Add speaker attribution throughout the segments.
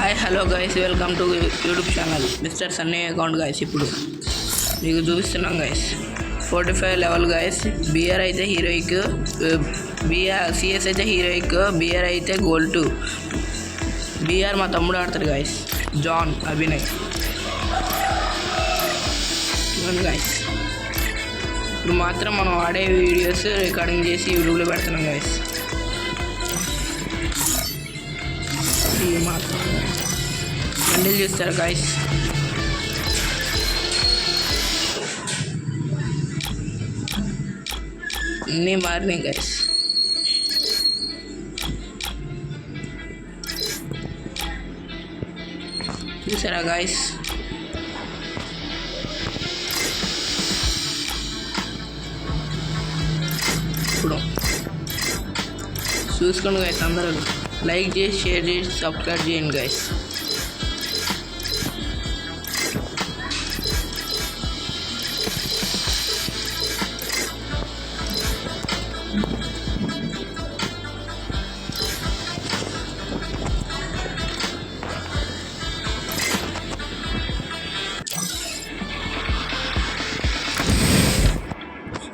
Speaker 1: Hi hello guys, welcome to YouTube channel mister Sunny account guys. ఇప్పుడు మీకు చూపిస్తున్నాం guys 45 level guys. BR అయితే heroic, CS అయితే heroic, BR అయితే గోల్డ్ 2. బిఆర్ మా తమ్ముడు ఆడతాడు గైస్, జాన్ అభినయ్ గైస్. ఇప్పుడు మాత్రం మనం ఆడే వీడియోస్ రికార్డింగ్ చేసి యూట్యూబ్లో పెడుతున్నాం గైస్. ఇది మాత్రం బండిల్ చూస్తారు గైస్. అన్నీ మారినాయి గైస్. చూసారా గైస్? ఇప్పుడు చూసుకోండి గైస్, అందరూ లైక్ చేసి షేర్ చేసి సబ్స్క్రైబ్ చేయండి గైస్.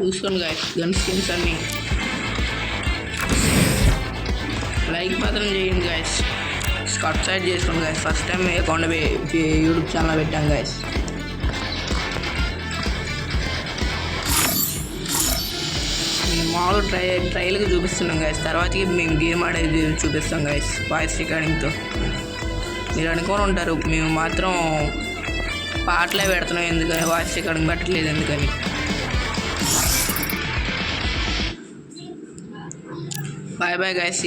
Speaker 1: చూసుకోండి గైస్, గన్ స్కిన్స్ అన్నీ. లైక్ మాత్రం చేయండి గైస్, సబ్స్క్రైబ్ చేసుకోండి guys. First time account YouTube channel పెట్టాం గైస్. మేము మామూలు ట్రైల్కి చూపిస్తున్నాం గైస్, తర్వాతకి మేము గేమ్ ఆడేది చూపిస్తాం గైస్ వాయిస్ రికార్డింగ్తో. మీరు అనుకొని ఉంటారు మేము మాత్రం పాటలే పెడుతున్నాం ఎందుకని, వాయిస్ రికార్డింగ్ పెట్టట్లేదు ఎందుకని. Bye bye guys.